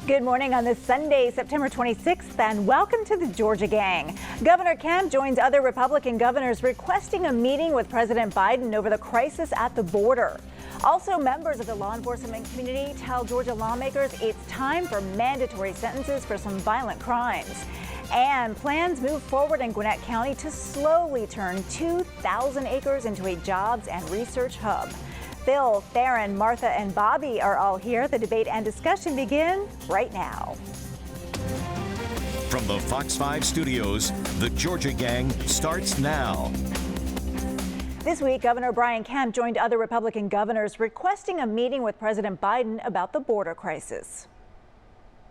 Good morning on this Sunday, September 26th, and welcome to the Georgia Gang. Governor Kemp joins other Republican governors requesting a meeting with President Biden over the crisis at the border. Also, members of the law enforcement community tell Georgia lawmakers it's time for mandatory sentences for some violent crimes. And plans move forward in Gwinnett County to slowly turn 2,000 acres into a jobs and research hub. Phil, Theron, Martha, and Bobby are all here. The debate and discussion begin right now. From the Fox 5 studios, the Georgia Gang starts now. This week, Governor Bryant Kemp joined other Republican governors requesting a meeting with President Biden about the border crisis.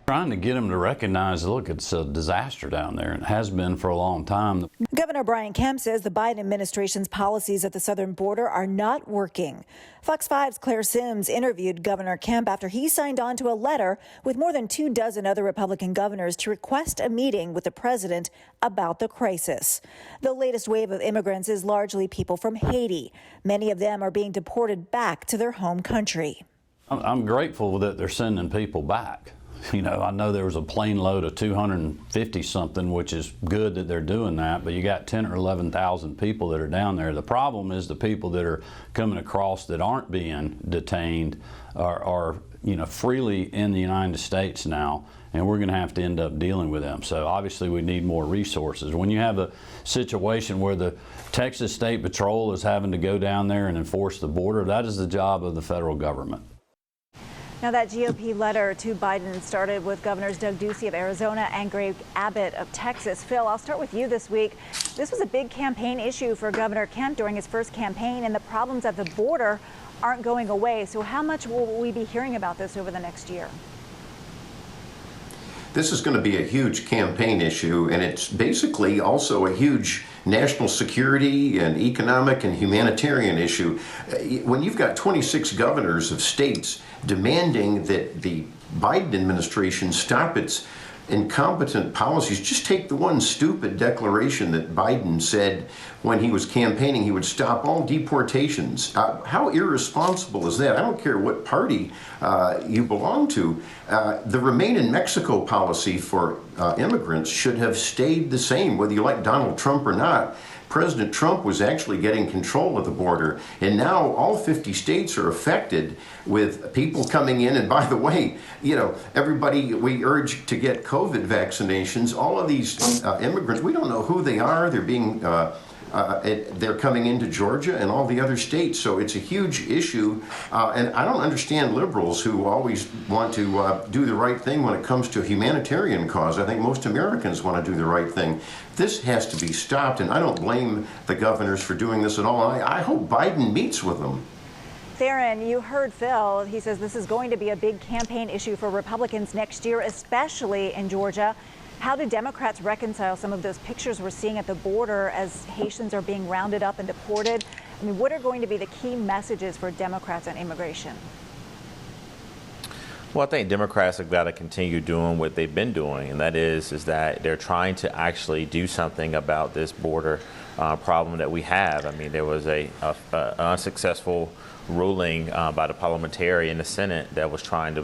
Trying to get them to recognize, look, it's a disaster down there and has been for a long time. Governor Bryant Kemp says the Biden administration's policies at the southern border are not working. Fox 5's Claire Sims interviewed Governor Kemp after he signed on to a letter with more than 24 other Republican governors to request a meeting with the president about the crisis. The latest wave of immigrants is largely people from Haiti. Many of them are being deported back to their home country. I'm grateful that they're sending people back. You know, I know there was a plane load of 250 something, which is good that they're doing that, but you got 10 or 11,000 people that are down there. The problem is the people that are coming across that aren't being detained are you know, freely in the United States now, and we're going to have to end up dealing with them. So obviously we need more resources. When you have a situation where the Texas State Patrol is having to go down there and enforce the border, that is the job of the federal government. Now, that GOP letter to Biden started with Governors Doug Ducey of Arizona and Greg Abbott of Texas. Phil, I'll start with you this week. This was a big campaign issue for Governor Kemp during his first campaign, and the problems at the border aren't going away. So how much will we be hearing about this over the next year? This is going to be a huge campaign issue, and it's basically also a huge national security and economic and humanitarian issue. When you've got 26 governors of states demanding that the Biden administration stop its incompetent policies, just take the one stupid declaration that Biden said when he was campaigning he would stop all deportations. How irresponsible is that? I don't care what party you belong to. The Remain in Mexico policy for immigrants should have stayed the same, whether you like Donald Trump or not. President Trump was actually getting control of the border, and now all 50 states are affected with people coming in. And by the way, you know, everybody, we urge to get COVID vaccinations. All of these immigrants, we don't know who they are. They're being they're coming into Georgia and all the other states, so it's a huge issue. And I don't understand liberals who always want to do the right thing when it comes to a humanitarian cause. I think most Americans want to do the right thing. This has to be stopped, and I don't blame the governors for doing this at all. I hope Biden meets with them. Theron, you heard Phil. He says this is going to be a big campaign issue for Republicans next year, especially in Georgia. How do Democrats reconcile some of those pictures we're seeing at the border as Haitians are being rounded up and deported? I mean, what are going to be the key messages for Democrats on immigration? Well, I think Democrats have got to continue doing what they've been doing, and that is that they're trying to actually do something about this border problem that we have. I mean, there was an unsuccessful ruling by the parliamentarian in the Senate that was trying to,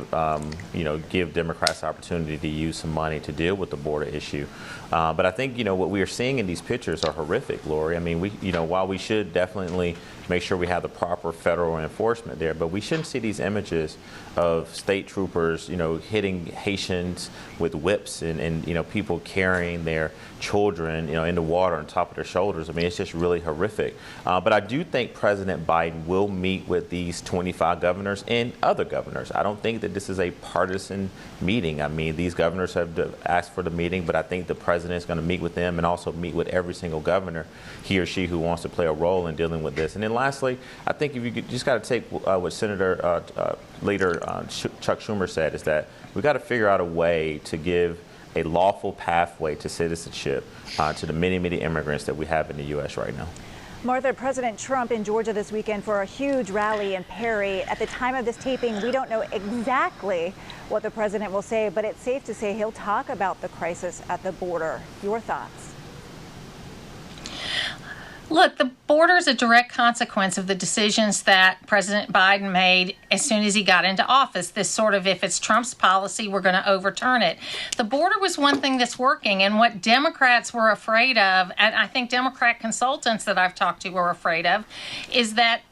you know, give Democrats the opportunity to use some money to deal with the border issue. But I think, you know, what we are seeing in these pictures are horrific, Lori. I mean, you know, while we should definitely make sure we have the proper federal enforcement there, but we shouldn't see these images of state troopers, you know, hitting Haitians with whips and you know, people carrying their children, you know, in the water on top of their shoulders. I mean, it's just really horrific. But I do think President Biden will meet with these 25 governors and other governors. I don't think that this is a partisan meeting. I mean, these governors have asked for the meeting, but I think the president is going to meet with them and also meet with every single governor, he or she, who wants to play a role in dealing with this. And then lastly, I think if you just got to take what Senator Leader Chuck Schumer said, is that we got to figure out a way to give a lawful pathway to citizenship to the many, many immigrants that we have in the U.S. right now. Martha, President Trump in Georgia this weekend for a huge rally in Perry. At the time of this taping, we don't know exactly what the president will say, but it's safe to say he'll talk about the crisis at the border. Your thoughts? Look, the border is a direct consequence of the decisions that President Biden made as soon as he got into office. This sort of, if it's Trump's policy, we're going to overturn it. The border was one thing that's working, and what Democrats were afraid of, and I think Democrat consultants that I've talked to were afraid of, is that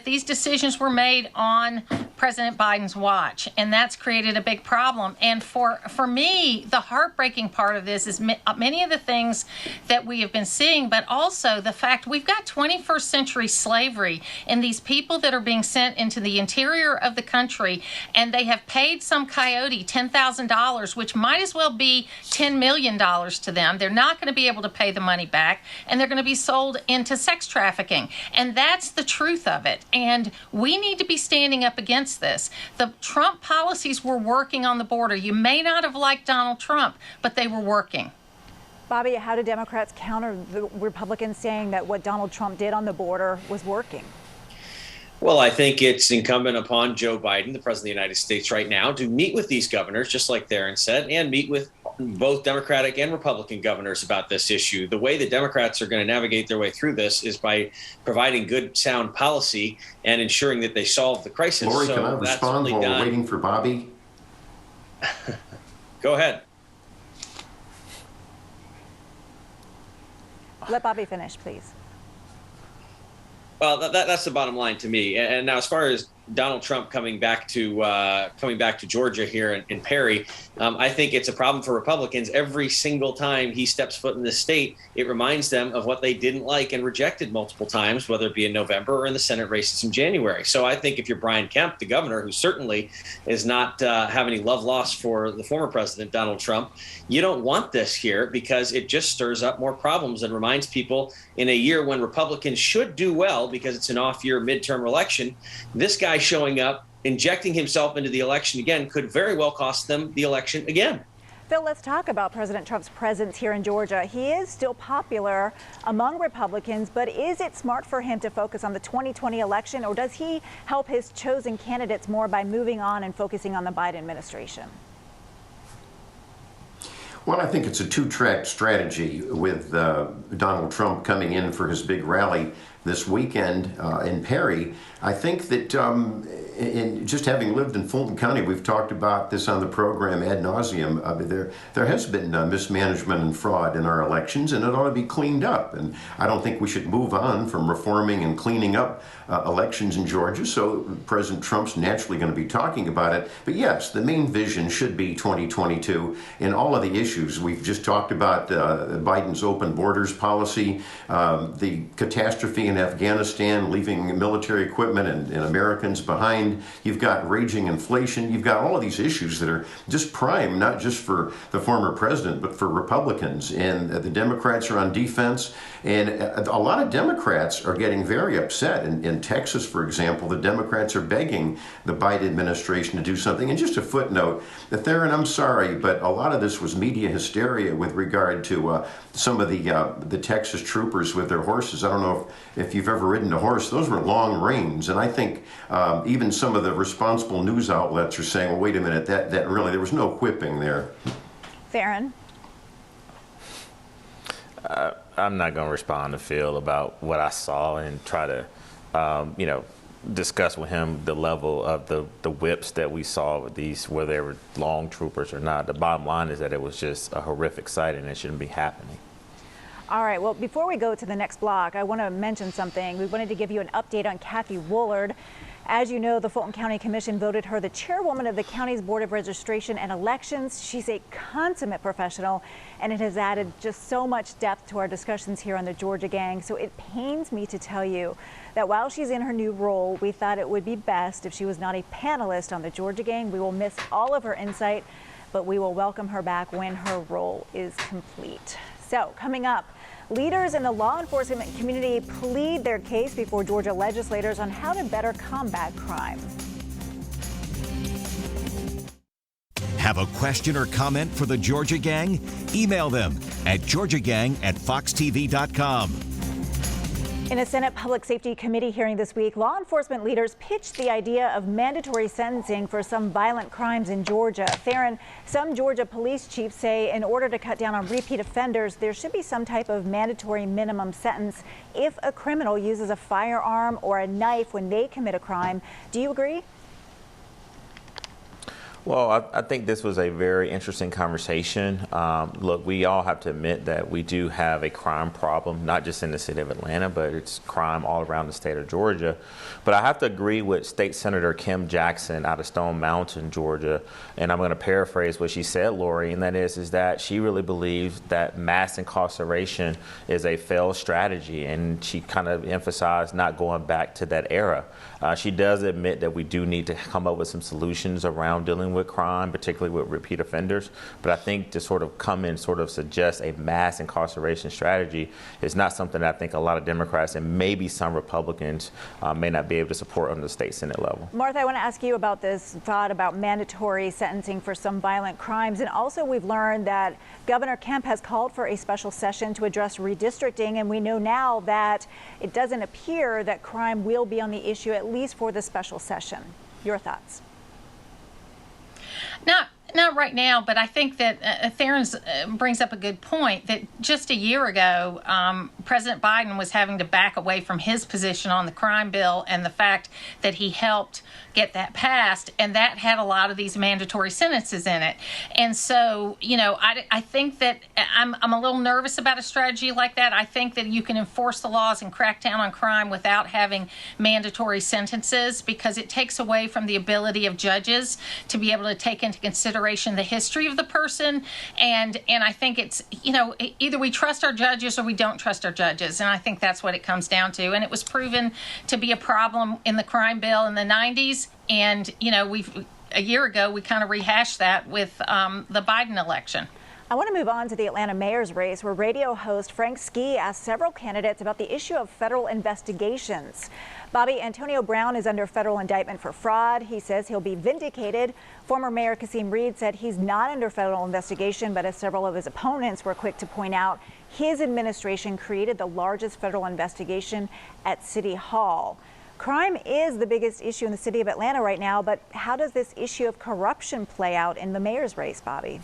these decisions were made on President Biden's watch, and that's created a big problem. And for me, the heartbreaking part of this is many of the things that we have been seeing, but also the fact we've got 21st century slavery and these people that are being sent into the interior of the country, and they have paid some coyote $10,000, which might as well be $10 million to them. They're not going to be able to pay the money back, and they're going to be sold into sex trafficking. And that's the truth of it. And we need to be standing up against this. The Trump policies were working on the border. You may not have liked Donald Trump, but they were working. Bobby, how do Democrats counter the Republicans saying that what Donald Trump did on the border was working? Well, I think it's incumbent upon Joe Biden, the president of the United States right now, to meet with these governors, just like Theron said, and meet with both Democratic and Republican governors about this issue. The way the Democrats are going to navigate their way through this is by providing good, sound policy and ensuring that they solve the crisis. Lori, can I respond while we're waiting for Bobby? Go ahead. Let Bobby finish, please. Well, that's the bottom line to me. And now, as far as Donald Trump coming back to Georgia here in Perry, I think it's a problem for Republicans. Every single time he steps foot in this state, it reminds them of what they didn't like and rejected multiple times, whether it be in November or in the Senate races in January. So I think if you're Brian Kemp, the governor, who certainly is not have any love lost for the former president, Donald Trump, you don't want this here because it just stirs up more problems and reminds people in a year when Republicans should do well because it's an off-year midterm election, this guy showing up, injecting himself into the election again could very well cost them the election again. Phil, let's talk about President Trump's presence here in Georgia. He is still popular among Republicans, but is it smart for him to focus on the 2020 election, or does he help his chosen candidates more by moving on and focusing on the Biden administration? Well, I think it's a two-track strategy with Donald Trump coming in for his big rally this weekend in Perry. I think that in just having lived in Fulton County, we've talked about this on the program ad nauseum. There has been mismanagement and fraud in our elections, and it ought to be cleaned up. And I don't think we should move on from reforming and cleaning up elections in Georgia. So President Trump's naturally going to be talking about it. But yes, the main vision should be 2022 in all of the issues. We've just talked about Biden's open borders policy, the catastrophe in Afghanistan, leaving military equipment and Americans behind. You've got raging inflation. You've got all of these issues that are just prime, not just for the former president, but for Republicans. And the Democrats are on defense. And a lot of Democrats are getting very upset. In Texas, for example, the Democrats are begging the Biden administration to do something. And just a footnote, Theron, I'm sorry, but a lot of this was media hysteria with regard to some of the Texas troopers with their horses. I don't know if you've ever ridden a horse. Those were long reins. And I think even some of the responsible news outlets are saying, well, wait a minute, that really, there was no whipping there. Theron? I'm not going to respond to Phil about what I saw and try to, discuss with him the level of the whips that we saw with these, whether they were long troopers or not. The bottom line is that it was just a horrific sight and it shouldn't be happening. All right, well, before we go to the next block, I want to mention something. We wanted to give you an update on Cathy Woollard. As you know, the Fulton County Commission voted her the chairwoman of the county's Board of Registration and Elections. She's a consummate professional, and it has added just so much depth to our discussions here on the Georgia Gang. So it pains me to tell you that while she's in her new role, we thought it would be best if she was not a panelist on the Georgia Gang. We will miss all of her insight, but we will welcome her back when her role is complete. So coming up, leaders in the law enforcement community plead their case before Georgia legislators on how to better combat crime. Have a question or comment for the Georgia Gang? Email them at georgiagang@foxtv.com. In a Senate Public Safety Committee hearing this week, law enforcement leaders pitched the idea of mandatory sentencing for some violent crimes in Georgia. Theron, some Georgia police chiefs say in order to cut down on repeat offenders, there should be some type of mandatory minimum sentence if a criminal uses a firearm or a knife when they commit a crime. Do you agree? Well, I think this was a very interesting conversation. Look, we all have to admit that we do have a crime problem, not just in the city of Atlanta, but it's crime all around the state of Georgia. But I have to agree with State Senator Kemp Jackson out of Stone Mountain, Georgia, and I'm going to paraphrase what she said, Lori, and that is that she really believes that mass incarceration is a failed strategy, and she kind of emphasized not going back to that era. She does admit that we do need to come up with some solutions around dealing with crime, particularly with repeat offenders. But I think to sort of come and sort of suggest a mass incarceration strategy is not something that I think a lot of Democrats and maybe some Republicans may not be able to support on the state Senate level. Martha, I want to ask you about this thought about mandatory sentencing for some violent crimes. And also we've learned that Governor Kemp has called for a special session to address redistricting. And we know now that it doesn't appear that crime will be on the issue, at least for the special session. Your thoughts? Not right now, but I think that Theron brings up a good point that just a year ago, President Biden was having to back away from his position on the crime bill and the fact that he helped get that passed, and that had a lot of these mandatory sentences in it. And so, I think that I'm a little nervous about a strategy like that. I think that you can enforce the laws and crack down on crime without having mandatory sentences, because it takes away from the ability of judges to be able to take into consideration the history of the person. And I think it's, either we trust our judges or we don't trust our judges. And I think that's what it comes down to. And it was proven to be a problem in the crime bill in the 90s. And, a year ago, we kind of rehashed that with the Biden election. I want to move on to the Atlanta mayor's race, where radio host Frank Ski asked several candidates about the issue of federal investigations. Bobby, Antonio Brown is under federal indictment for fraud. He says he'll be vindicated. Former Mayor Kasim Reed said he's not under federal investigation, but as several of his opponents were quick to point out, his administration created the largest federal investigation at City Hall. Crime is the biggest issue in the city of Atlanta right now, but how does this issue of corruption play out in the mayor's race, Bobby?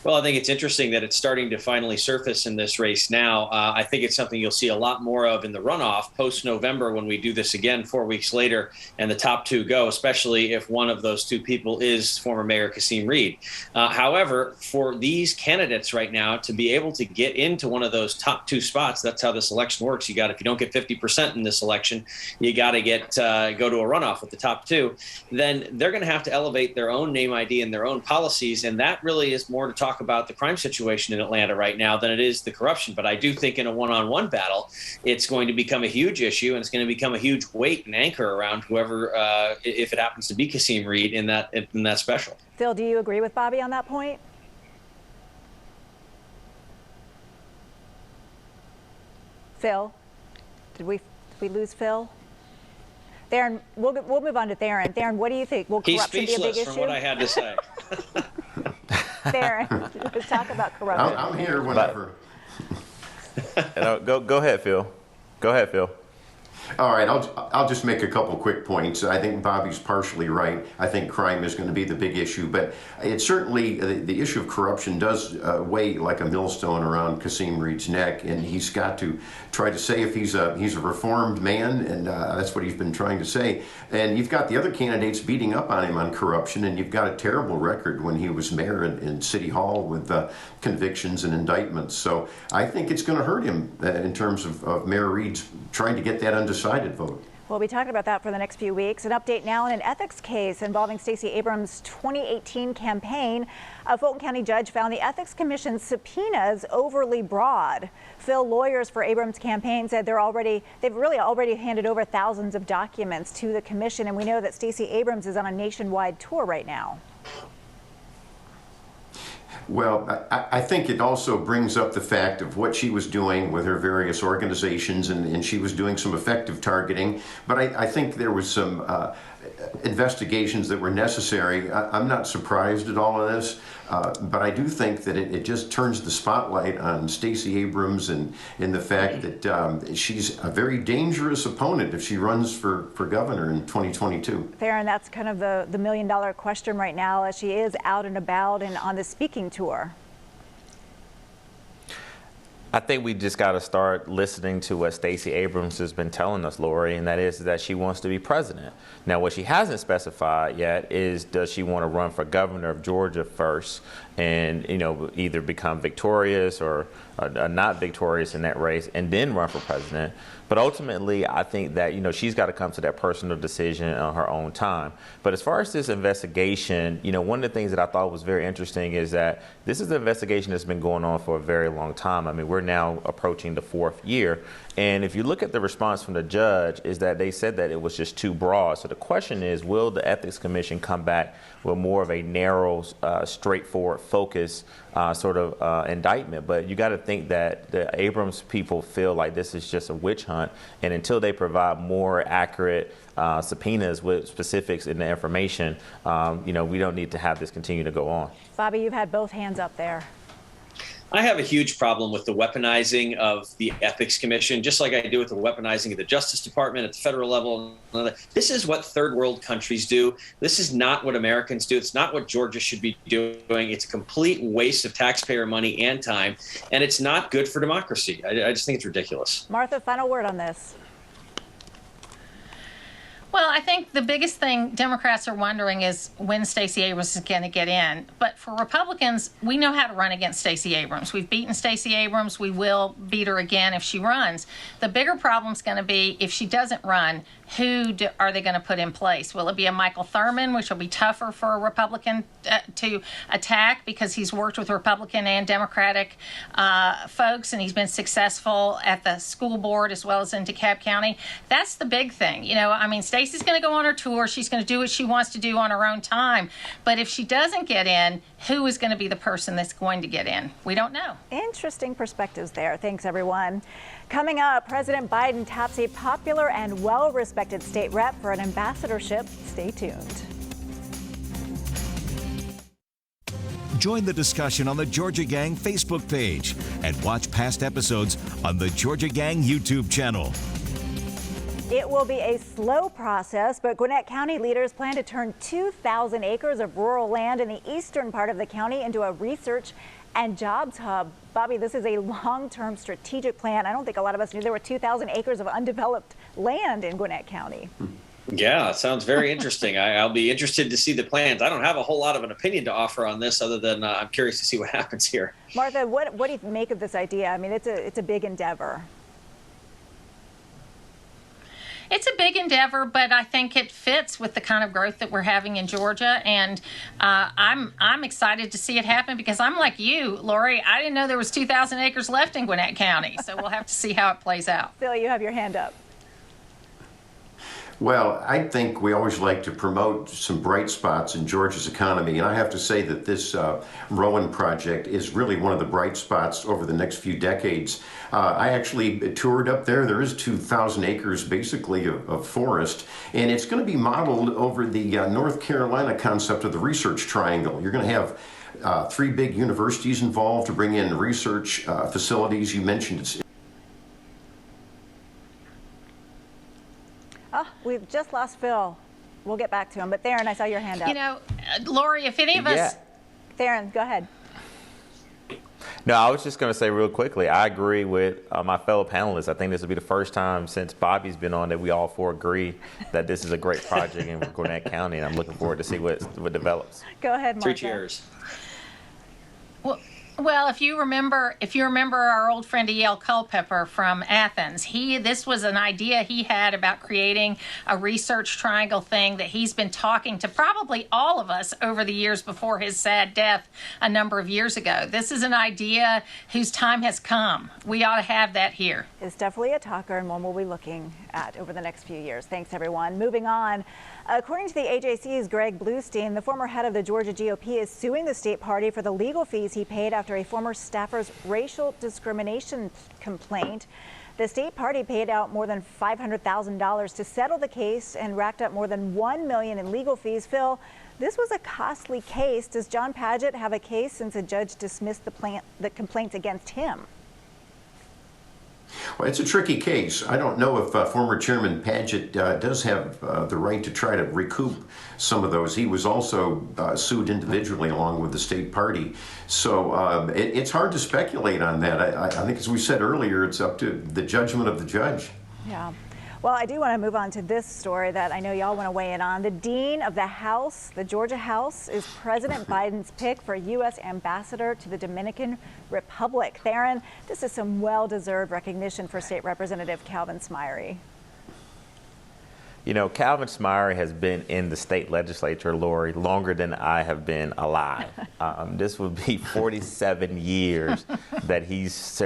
Well, I think it's interesting that it's starting to finally surface in this race now. I think it's something you'll see a lot more of in the runoff post-November when we do this again 4 weeks later and the top two go, especially if one of those two people is former Mayor Kasim Reed. However, for these candidates right now to be able to get into one of those top two spots, that's how this election works. If you don't get 50% in this election, you got to go to a runoff with the top two. Then they're going to have to elevate their own name ID and their own policies, and that really is more to talk about the crime situation in Atlanta right now than it is the corruption. But I do think in a one-on-one battle, it's going to become a huge issue, and it's going to become a huge weight and anchor around whoever, if it happens to be Kasim Reed in that special. Phil, do you agree with Bobby on that point? Phil, did we lose Phil? Theron, we'll move on to Theron. Theron, what do you think? Will corruption be a big issue? He's speechless from what I had to say. Theron, let's talk about corruption. I'm here whenever. Go ahead, Phil. Go ahead, Phil. All right, I'll just make a couple quick points. I think Bobby's partially right. I think crime is going to be the big issue, but it certainly, the issue of corruption does weigh like a millstone around Kasim Reed's neck, and he's got to try to say if he's a reformed man, and that's what he's been trying to say. And you've got the other candidates beating up on him on corruption, and you've got a terrible record when he was mayor in City Hall with convictions and indictments. So I think it's going to hurt him in terms of Mayor Reed's trying to get that undecided vote. We'll be talking about that for the next few weeks. An update now in an ethics case involving Stacey Abrams' 2018 campaign. A Fulton County judge found the Ethics Commission's subpoenas overly broad. Phil, lawyers for Abrams' campaign said they've really already handed over thousands of documents to the commission, and we know that Stacey Abrams is on a nationwide tour right now. Well, I think it also brings up the fact of what she was doing with her various organizations, and she was doing some effective targeting. But I think there was some investigations that were necessary. I'm not surprised at all of this, but I do think that it just turns the spotlight on Stacey Abrams and in the fact that she's a very dangerous opponent if she runs for governor in 2022. Theron, that's kind of the million-dollar question right now as she is out and about and on the speaking tour. I think we just got to start listening to what Stacey Abrams has been telling us, Lori, and that is that she wants to be president. Now, what she hasn't specified yet is, does she want to run for governor of Georgia first and, you know, either become victorious or not victorious in that race and then run for president. But ultimately, I think that, you know, she's got to come to that personal decision on her own time. But as far as this investigation, you know, one of the things that I thought was very interesting is that this is an investigation that's been going on for a very long time. I mean, we're now approaching the 4th year. And if you look at the response from the judge, is that they said that it was just too broad. So the question is, will the Ethics Commission come back with more of a narrow, straightforward focus sort of indictment? But you got to think that the Abrams people feel like this is just a witch hunt. And until they provide more accurate subpoenas with specifics in the information, you know, we don't need to have this continue to go on. Bobby, you've had both hands up there. I have a huge problem with the weaponizing of the Ethics Commission, just like I do with the weaponizing of the Justice Department at the federal level. This is what third world countries do. This is not what Americans do. It's not what Georgia should be doing. It's a complete waste of taxpayer money and time, and it's not good for democracy. I just think it's ridiculous. Martha, final word on this. Well, I think the biggest thing Democrats are wondering is when Stacey Abrams is going to get in. But for Republicans, we know how to run against Stacey Abrams. We've beaten Stacey Abrams. We will beat her again if she runs. The bigger problem is going to be if she doesn't run, who are they going to put in place? Will it be a Michael Thurmond, which will be tougher for a Republican to attack because he's worked with Republican and Democratic folks, and he's been successful at the school board as well as in DeKalb County? That's the big thing. You know, I mean, Stacey's going to go on her tour. She's going to do what she wants to do on her own time. But if she doesn't get in, who is going to be the person that's going to get in? We don't know. Interesting perspectives there. Thanks, everyone. Coming up, President Biden taps a popular and well-respected state rep for an ambassadorship. Stay tuned. Join the discussion on the Georgia Gang Facebook page and watch past episodes on the Georgia Gang YouTube channel. It will be a slow process, but Gwinnett County leaders plan to turn 2,000 acres of rural land in the eastern part of the county into a research and jobs hub. Bobby, this is a long-term strategic plan. I don't think a lot of us knew there were 2,000 acres of undeveloped land in Gwinnett County. Yeah, it sounds very interesting. I'll be interested to see the plans. I don't have a whole lot of an opinion to offer on this other than I'm curious to see what happens here. Martha, what do you make of this idea? I mean, it's a big endeavor. It's a big endeavor, but I think it fits with the kind of growth that we're having in Georgia, and I'm excited to see it happen because I'm like you, Lori. I didn't know there was 2,000 acres left in Gwinnett County, so we'll have to see how it plays out. Phil, you have your hand up. Well, I think we always like to promote some bright spots in Georgia's economy, and I have to say that this Rowan project is really one of the bright spots over the next few decades. I actually toured up there. There is 2,000 acres basically of forest, and it's going to be modeled over the North Carolina concept of the research triangle. You're going to have 3 big universities involved to bring in research facilities. You mentioned it's Oh, we've just lost Phil. We'll get back to him. But Theron, I saw your hand up. You know, Lori, if any of us... Theron, go ahead. No, I was just going to say real quickly, I agree with my fellow panelists. I think this will be the first time since Bobby's been on that we all 4 agree that this is a great project in Gwinnett County, and I'm looking forward to see what develops. Go ahead, Martha. 3 cheers. Well, if you remember our old friend E.L. Culpepper from Athens, this was an idea he had about creating a research triangle thing that he's been talking to probably all of us over the years before his sad death a number of years ago. This is an idea whose time has come. We ought to have that here. It's definitely a talker and one we'll be looking at over the next few years. Thanks, everyone. Moving on. According to the AJC's Greg Bluestein, the former head of the Georgia GOP is suing the state party for the legal fees he paid after a former staffer's racial discrimination complaint. The state party paid out more than $500,000 to settle the case and racked up more than $1 million in legal fees. Phil, this was a costly case. Does John Padgett have a case since a judge dismissed the complaints against him? Well, it's a tricky case. I don't know if former Chairman Padgett does have the right to try to recoup some of those. He was also sued individually along with the state party. So it's hard to speculate on that. I think, as we said earlier, it's up to the judgment of the judge. Yeah. Well, I do want to move on to this story that I know y'all want to weigh in on. The dean of the House, the Georgia House, is President Biden's pick for U.S. ambassador to the Dominican Republic. Theron, this is some well-deserved recognition for State Representative Calvin Smyre. You know, Calvin Smyre has been in the state legislature, Lori, longer than I have been alive. This would be 47 years that he's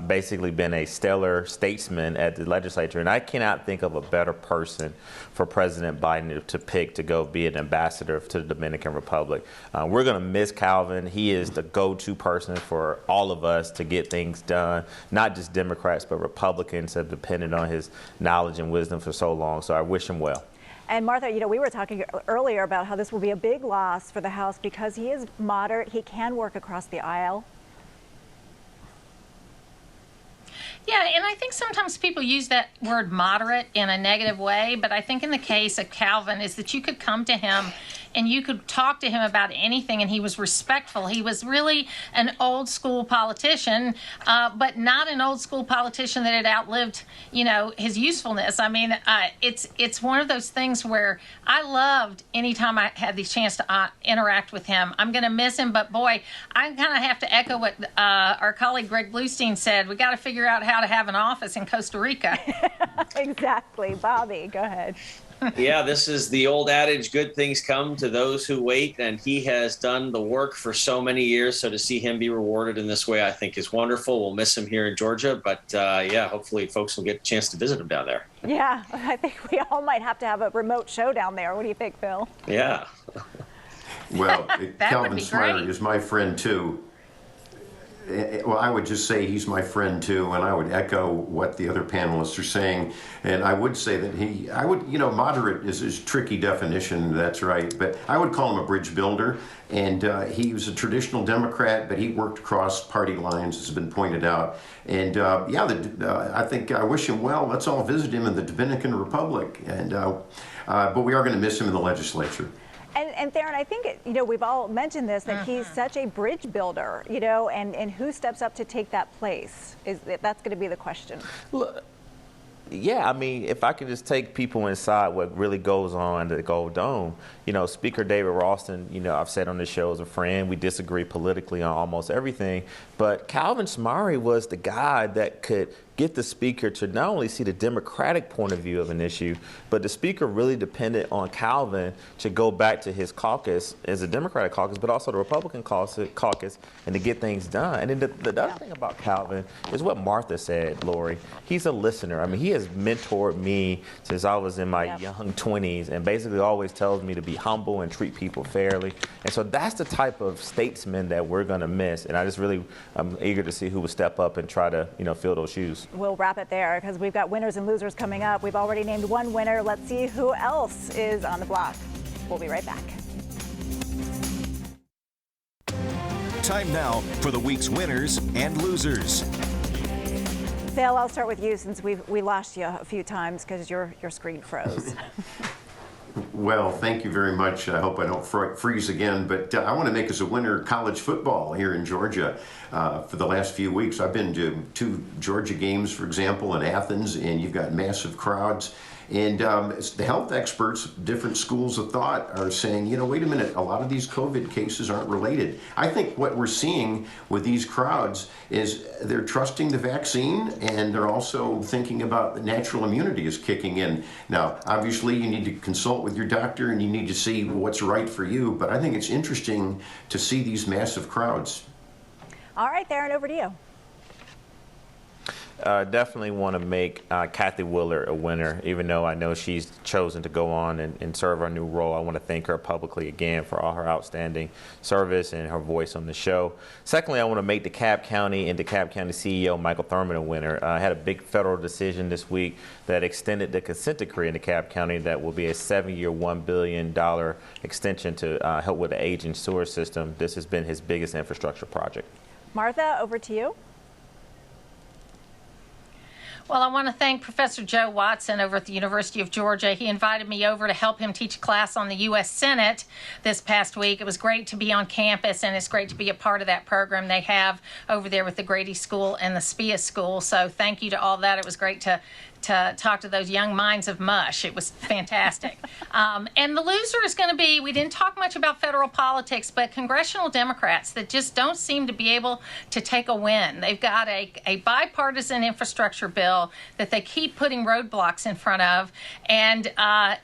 basically been a stellar statesman at the legislature. And I cannot think of a better person for President Biden to pick to go be an ambassador to the Dominican Republic. We're going to miss Calvin. He is the go-to person for all of us to get things done. Not just Democrats, but Republicans have depended on his knowledge and wisdom for so long. So I wish him well. And Martha, you know, we were talking earlier about how this will be a big loss for the House because he is moderate. He can work across the aisle. Yeah, and I think sometimes people use that word moderate in a negative way, but I think in the case of Calvin is that you could come to him and you could talk to him about anything, and he was respectful. He was really an old school politician, but not an old school politician that had outlived, you know, his usefulness. I mean, it's one of those things where I loved anytime I had the chance to interact with him. I'm going to miss him, but boy, I kind of have to echo what our colleague Greg Bluestein said. We got to figure out how to have an office in Costa Rica. Exactly. Bobby, go ahead. Yeah, this is the old adage, good things come to those who wait, and he has done the work for so many years. So to see him be rewarded in this way, I think is wonderful. We'll miss him here in Georgia, but yeah, hopefully folks will get a chance to visit him down there. Yeah, I think we all might have to have a remote show down there. What do you think, Phil? Yeah. Well, Calvin Smyre great. is my friend too. Well, I would just say he's my friend too, and I would echo what the other panelists are saying. And I would say that moderate is a tricky definition, that's right, but I would call him a bridge builder. And he was a traditional Democrat, but he worked across party lines, as has been pointed out. And I think I wish him well. Let's all visit him in the Dominican Republic. And but we are going to miss him in the legislature. And Theron, I think, we've all mentioned this, that he's such a bridge builder, and who steps up to take that place? That's going to be the question. Look, yeah, I mean, if I could just take people inside what really goes on at the Gold Dome, Speaker David Ralston, I've said on this show as a friend, we disagree politically on almost everything, but Calvin Smyre was the guy that could get the speaker to not only see the Democratic point of view of an issue, but the speaker really depended on Calvin to go back to his caucus as a Democratic caucus, but also the Republican caucus, and to get things done. And then the other thing about Calvin is what Martha said, Lori. He's a listener. I mean, he has mentored me since I was in my young 20s, and basically always tells me to be humble and treat people fairly. And so that's the type of statesman that we're going to miss. And I just really, I'm eager to see who will step up and try to, fill those shoes. We'll wrap it there because we've got winners and losers coming up. We've already named one winner. Let's see who else is on the block. We'll be right back. Time now for the week's winners and losers. Phil, I'll start with you since we lost you a few times because your screen froze. Well, thank you very much. I hope I don't freeze again, but I want to make us a winner college football here in Georgia. For the last few weeks, I've been to 2 Georgia games, for example, in Athens, and you've got massive crowds. And the health experts, different schools of thought, are saying, wait a minute, a lot of these COVID cases aren't related. I think what we're seeing with these crowds is they're trusting the vaccine, and they're also thinking about the natural immunity is kicking in. Now, obviously, you need to consult with your doctor, and you need to see what's right for you, but I think it's interesting to see these massive crowds. All right, Theron, over to you. definitely want to make Cathy Woollard a winner, even though I know she's chosen to go on and serve her new role. I want to thank her publicly again for all her outstanding service and her voice on the show. Secondly, I want to make DeKalb County and DeKalb County CEO Michael Thurman a winner. I had a big federal decision this week that extended the consent decree in DeKalb County that will be a 7-year, $1 billion extension to help with the aging sewer system. This has been his biggest infrastructure project. Martha, over to you. Well, I want to thank Professor Joe Watson over at the University of Georgia. He invited me over to help him teach a class on the U.S. Senate this past week. It was great to be on campus, and it's great to be a part of that program they have over there with the Grady School and the SPIA School. So thank you to all that. It was great to talk to those young minds of mush. It was fantastic. And the loser is going to be, we didn't talk much about federal politics, but congressional Democrats that just don't seem to be able to take a win. They've got a bipartisan infrastructure bill that they keep putting roadblocks in front of. And,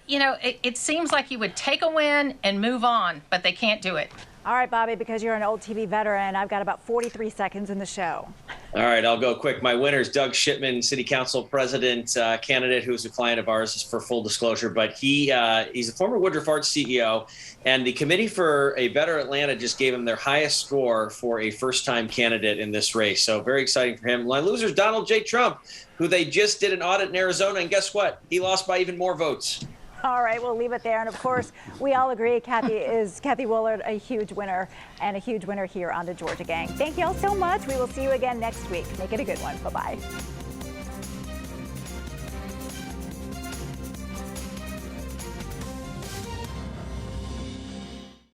it seems like you would take a win and move on, but they can't do it. All right, Bobby, because you're an old TV veteran, I've got about 43 seconds in the show. All right, I'll go quick. My winner is Doug Shipman, City Council President candidate, who's a client of ours, for full disclosure. But he's a former Woodruff Arts CEO, and the Committee for a Better Atlanta just gave him their highest score for a first-time candidate in this race. So very exciting for him. My loser is Donald J. Trump, who they just did an audit in Arizona, and guess what? He lost by even more votes. All right, we'll leave it there. And of course, we all agree Cathy Woollard, a huge winner, and a huge winner here on the Georgia Gang. Thank you all so much. We will see you again next week. Make it a good one. Bye-bye.